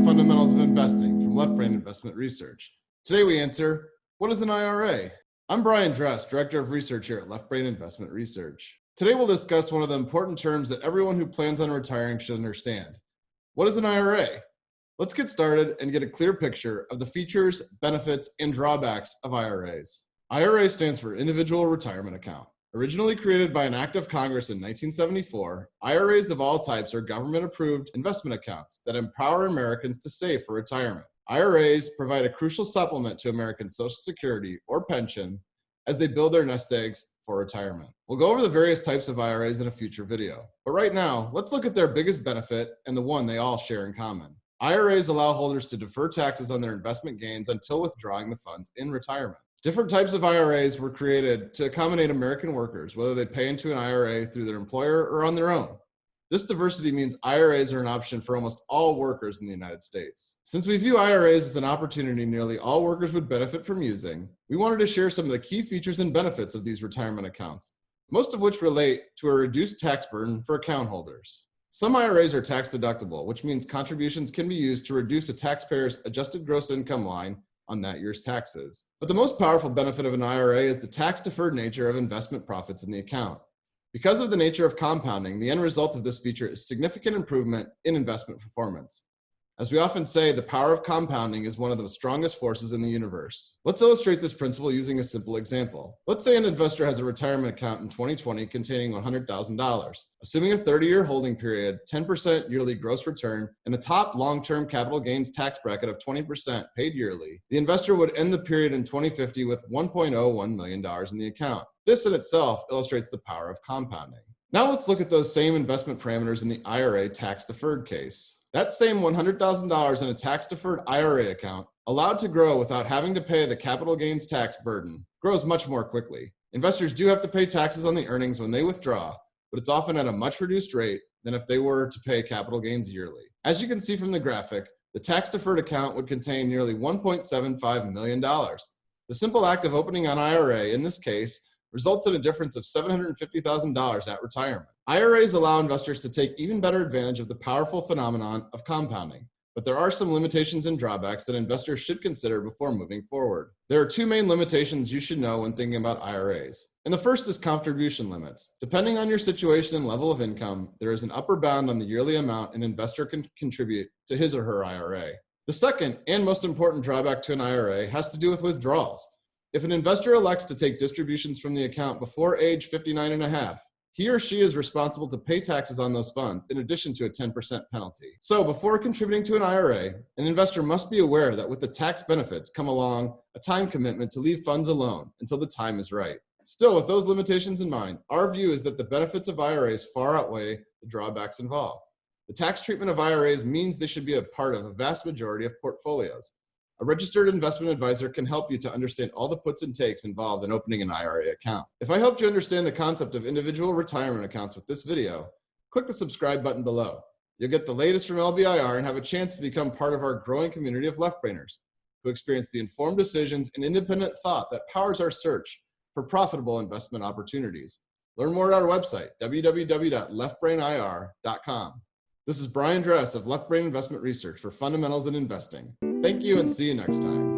Fundamentals of Investing from Left Brain Investment Research. Today we answer, what is an IRA? I'm Brian Dress, Director of Research here at Left Brain Investment Research. Today we'll discuss one of the important terms that everyone who plans on retiring should understand. What is an IRA? Let's get started and get a clear picture of the features, benefits, and drawbacks of IRAs. IRA stands for Individual Retirement Account. Originally created by an act of Congress in 1974, IRAs of all types are government-approved investment accounts that empower Americans to save for retirement. IRAs provide a crucial supplement to American Social Security or pension as they build their nest eggs for retirement. We'll go over the various types of IRAs in a future video, but right now, let's look at their biggest benefit and the one they all share in common. IRAs allow holders to defer taxes on their investment gains until withdrawing the funds in retirement. Different types of IRAs were created to accommodate American workers, whether they pay into an IRA through their employer or on their own. This diversity means IRAs are an option for almost all workers in the United States. Since we view IRAs as an opportunity nearly all workers would benefit from using, we wanted to share some of the key features and benefits of these retirement accounts, most of which relate to a reduced tax burden for account holders. Some IRAs are tax deductible, which means contributions can be used to reduce a taxpayer's adjusted gross income line on that year's taxes. But the most powerful benefit of an IRA is the tax-deferred nature of investment profits in the account. Because of the nature of compounding, the end result of this feature is significant improvement in investment performance. As we often say, the power of compounding is one of the strongest forces in the universe. Let's illustrate this principle using a simple example. Let's say an investor has a retirement account in 2020 containing $100,000. Assuming a 30-year holding period, 10% yearly gross return, and a top long-term capital gains tax bracket of 20% paid yearly, the investor would end the period in 2050 with $1.01 million in the account. This in itself illustrates the power of compounding. Now let's look at those same investment parameters in the IRA tax-deferred case. That same $100,000 in a tax-deferred IRA account, allowed to grow without having to pay the capital gains tax burden, grows much more quickly. Investors do have to pay taxes on the earnings when they withdraw, but it's often at a much reduced rate than if they were to pay capital gains yearly. As you can see from the graphic, the tax-deferred account would contain nearly $1.75 million. The simple act of opening an IRA, in this case, results in a difference of $750,000 at retirement. IRAs allow investors to take even better advantage of the powerful phenomenon of compounding, but there are some limitations and drawbacks that investors should consider before moving forward. There are two main limitations you should know when thinking about IRAs. And the first is contribution limits. Depending on your situation and level of income, there is an upper bound on the yearly amount an investor can contribute to his or her IRA. The second and most important drawback to an IRA has to do with withdrawals. If an investor elects to take distributions from the account before age 59 and a half, he or she is responsible to pay taxes on those funds in addition to a 10% penalty. So before contributing to an IRA, an investor must be aware that with the tax benefits come along a time commitment to leave funds alone until the time is right. Still, with those limitations in mind, our view is that the benefits of IRAs far outweigh the drawbacks involved. The tax treatment of IRAs means they should be a part of a vast majority of portfolios. A registered investment advisor can help you to understand all the puts and takes involved in opening an IRA account. If I helped you understand the concept of individual retirement accounts with this video, click the subscribe button below. You'll get the latest from LBIR and have a chance to become part of our growing community of left-brainers who experience the informed decisions and independent thought that powers our search for profitable investment opportunities. Learn more at our website, www.leftbrainir.com. This is Brian Dress of Left Brain Investment Research for Fundamentals in Investing. Thank you and see you next time.